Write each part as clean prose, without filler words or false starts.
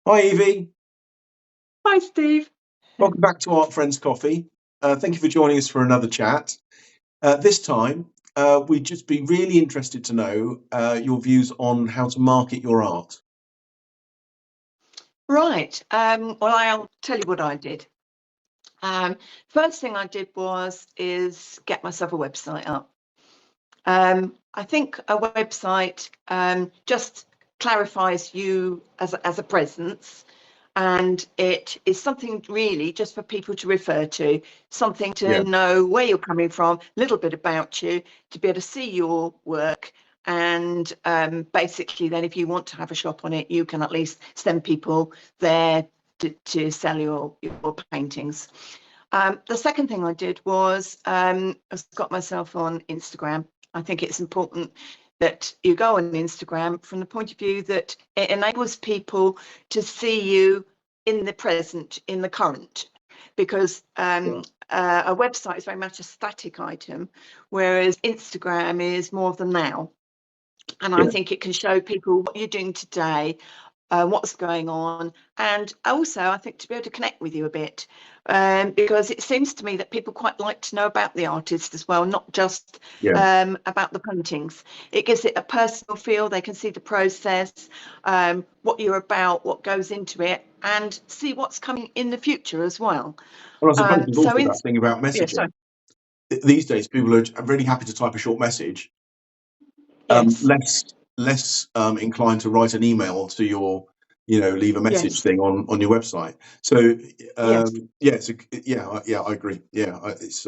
Hi, Evie. Hi, Steve. Welcome back to Art Friends Coffee. Thank you for joining us for another chat. This time, we'd just be really interested to know your views on how to market your art. Right. Well, I'll tell you what I did. First thing I did is get myself a website up. I think a website just clarifies you as a presence, and it is something really just for people to refer to, something to Yeah, know where you're coming from, a little bit about you, to be able to see your work. And basically, then if you want to have a shop on it, you can at least send people there to sell your paintings. The second thing I did was I got myself on Instagram. I think it's important that you go on Instagram from the point of view that it enables people to see you in the present, in the current, because yeah. a website is very much a static item, whereas Instagram is more of the now. And I Yeah. think it can show people what you're doing today, what's going on, and also I think to be able to connect with you a bit, because it seems to me that people quite like to know about the artist as well, not just Yeah. about the paintings. It gives it a personal feel. They can see the process, what you're about, what goes into it, and see what's coming in the future as well. Well, I suppose there's So also in that thing about Yeah, sorry. messaging. These days, people are really happy to type a short message, Yes, less inclined to write an email to your, leave a message yes, thing on your website. So, yes. yeah, yeah, I agree. Yeah, Think it's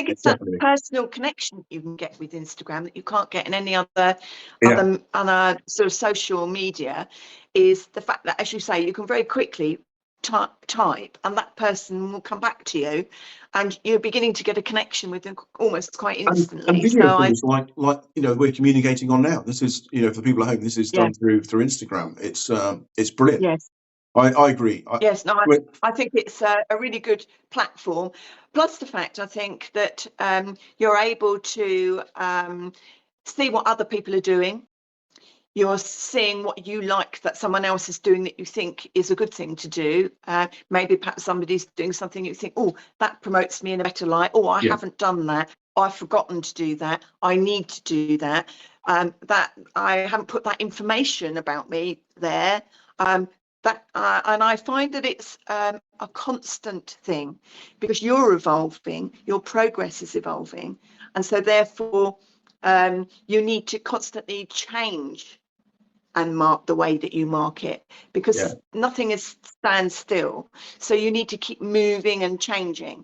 it's that definitely, personal connection you can get with Instagram that you can't get in any yeah, other sort of social media, is the fact that, as you say, you can very quickly type and that person will come back to you, and you're beginning to get a connection with them almost quite and instantly. So video calls like we're communicating on now. This is for people at home. This is yeah, done through Instagram. It's brilliant. yes, I agree. yes, no, Well, I think it's a really good platform. Plus the fact I think that you're able to see what other people are doing. You're seeing what you like that someone else is doing that you think is a good thing to do. Maybe perhaps somebody's doing something you think, oh, that promotes me in a better light. Oh, I yeah, haven't done that. I've forgotten to do that. I need to do that. That I haven't put that information about me there. Um, and I find that it's a constant thing because you're evolving, your progress is evolving, and so therefore you need to constantly change and mark the way that you market, yeah, because nothing is stand still. So you need to keep moving and changing.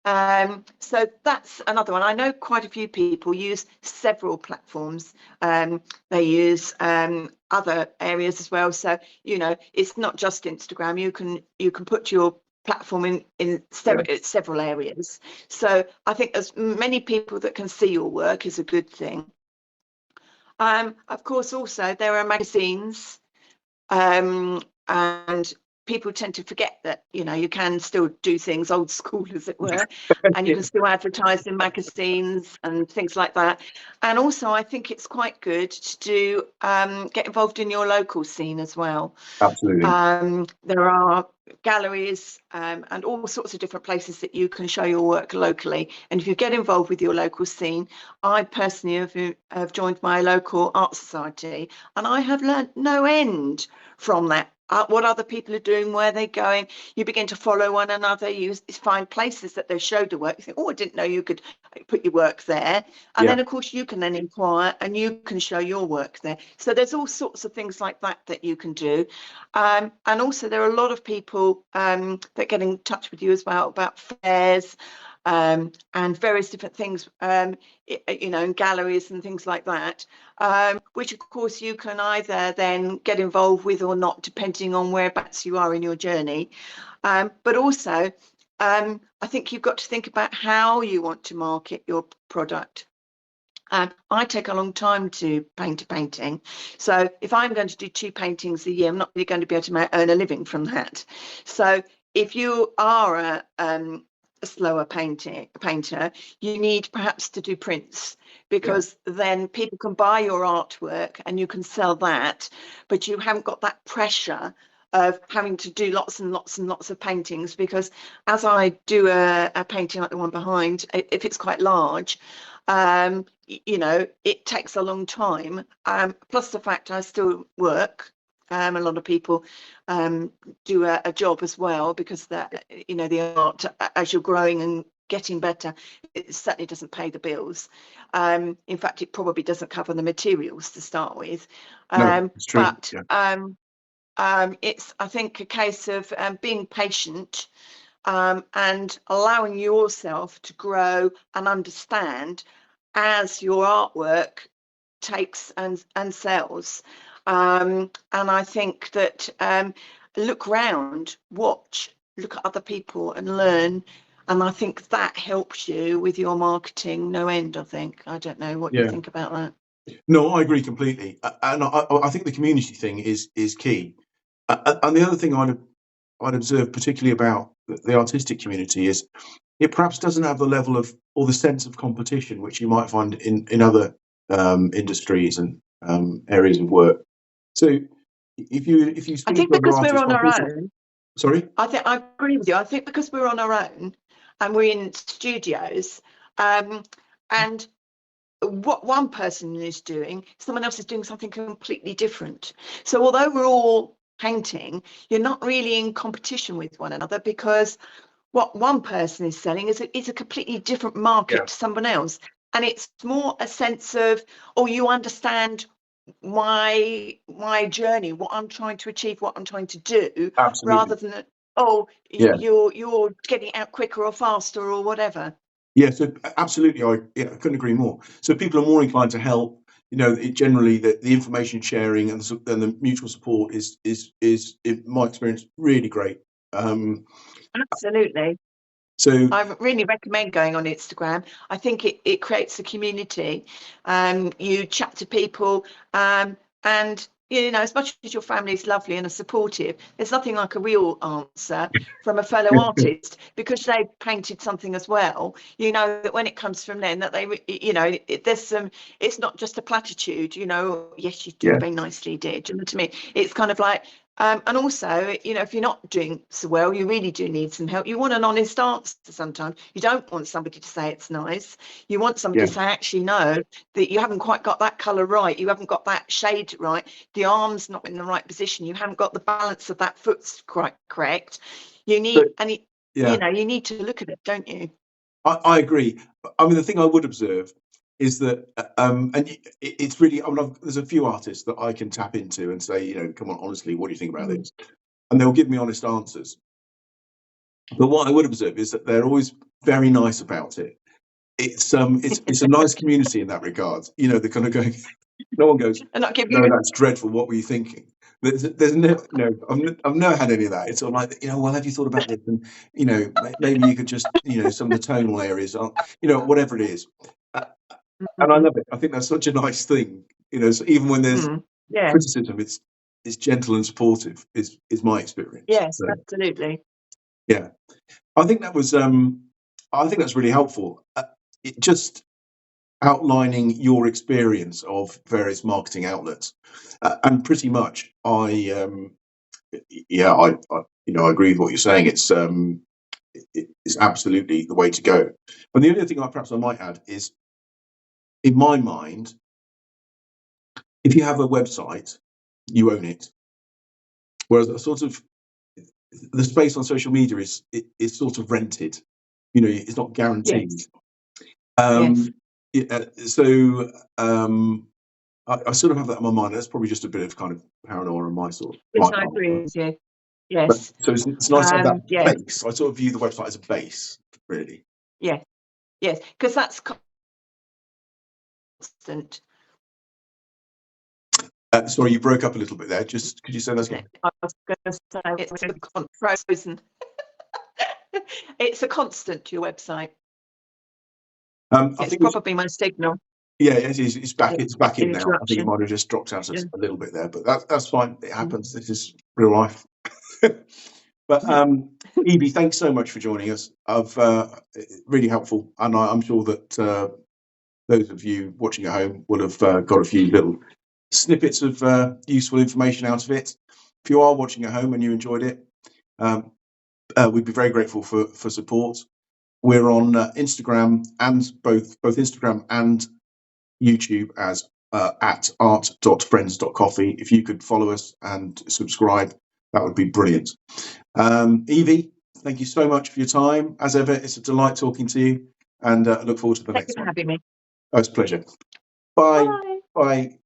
So that's another one. I know quite a few people use several platforms. They use other areas as well. So it's not just Instagram. You can put your platform in yeah. several areas. So I think as many people that can see your work is a good thing. Of course, also there are magazines, and people tend to forget that you can still do things old school, as it were, and you Yeah, can still advertise in magazines and things like that. And also, I think it's quite good to do get involved in your local scene as well. absolutely. There are galleries and all sorts of different places that you can show your work locally. And if you get involved with your local scene, I personally have joined my local art society, and I have learned no end from that. What other people are doing, where they're going. You begin to follow one another. You find places that they showed the work. You think, oh, I didn't know you could put your work there. And Yeah, then, of course, you can then inquire and you can show your work there. So there's all sorts of things like that that you can do. And also, there are a lot of people that get in touch with you as well about fairs and various different things, in galleries and things like that, which of course you can either then get involved with or not, depending on whereabouts you are in your journey. But also, I think you've got to think about how you want to market your product. I take a long time to paint a painting. So if I'm going to do 2 paintings a year, I'm not really going to be able to earn a living from that. So if you are a slower painter, you need perhaps to do prints, yeah, because then people can buy your artwork and you can sell that, but you haven't got that pressure of having to do lots and lots and lots of paintings, because as I do a painting like the one behind, if it's quite large, you know, it takes a long time. Plus the fact I still work. A lot of people do a job as well, because that, you know, the art, as you're growing and getting better, it certainly doesn't pay the bills. In fact, it probably doesn't cover the materials to start with. No, it's true. But it's, I think, a case of being patient and allowing yourself to grow and understand as your artwork takes and sells. And I think that look round, watch, look at other people and learn. And I think that helps you with your marketing no end, I think. I don't know what you think about that. No, I agree completely. And I think the community thing is key. And the other thing I'd observe particularly about the artistic community is it perhaps doesn't have the level of, or the sense of competition which you might find in other industries and areas of work. So if you speak I think to other because we're artists, on our own. Sorry? I think I agree with you. I think because we're on our own and we're in studios, and what one person is doing, someone else is doing something completely different. So although we're all painting, you're not really in competition with one another, because what one person is selling is a completely different market to someone else. And it's more a sense of, oh, you understand my journey, what I'm trying to achieve, what I'm trying to do, rather than, oh, you're getting out quicker or faster or whatever. Yeah, so absolutely, I couldn't agree more. So people are more inclined to help. You know, generally the information sharing and the mutual support is in my experience really great. Absolutely. So I really recommend going on Instagram. I think it creates a community. You chat to people, and you know, as much as your family is lovely and are supportive, there's nothing like a real answer from a fellow artist, because they've painted something as well. You know that when it comes from them, that they, you know, there's some. It's not just a platitude. You know, yes, you do very nicely, did. You know, to me, it's kind of like. And also, you know, if you're not doing so well, you really do need some help. You want an honest answer sometimes. You don't want somebody to say it's nice. You want somebody to say, actually, no, that you haven't quite got that colour right. You haven't got that shade right. The arm's not in the right position. You haven't got the balance of that foot's correct. You need, you know, you need to look at it, don't you? I agree. I mean, the thing I would observe is that, and it's really, I mean, there's a few artists that I can tap into and say, you know, come on, honestly, what do you think about this? And they'll give me honest answers. But what I would observe is that they're always very nice about it. It's a nice community in that regard. You know, they're kind of going, no one goes, no, that's dreadful. What were you thinking? There's no, I've never had any of that. It's sort of like, you know, well, have you thought about this? And, you know, maybe you could just, you know, some of the tonal areas, you know, whatever it is. And I love it. I think that's such a nice thing. You know, so even when there's criticism, it's gentle and supportive. Is my experience. Yes, so, absolutely. Yeah, I think that was. I think that's really helpful. It just outlining your experience of various marketing outlets, and pretty much, I you know, I agree with what you're saying. It's absolutely the way to go. And the only thing perhaps I might add is, in my mind, if you have a website, you own it. Whereas a sort of the space on social media is sort of rented. You know, it's not guaranteed. So I sort of have that in my mind. That's probably just a bit of kind of paranoia on my sort. Yes, I agree with you. Yes. So it's nice to have that base. I sort of view the website as a base, really. Yes, yes, because that's constant. Sorry, you broke up a little bit there. Just could you say that again? I was going to say it's frozen. It's a constant, your website. It's probably my signal. Yeah, it's back. It's back in now. I think it might have just dropped out a little bit there, but that's fine. It happens. This is real life. But Evie, thanks so much for joining us. Really helpful, and I'm sure that those of you watching at home will have got a few little snippets of useful information out of it. if you are watching at home and you enjoyed it, we'd be very grateful for support. We're on Instagram, and both Instagram and YouTube as at art.friends.coffee. If you could follow us and subscribe, that would be brilliant. Evie, thank you so much for your time. As ever, it's a delight talking to you, and I look forward to the next one. Thank you for having me. Oh, it's a pleasure. Bye. Bye.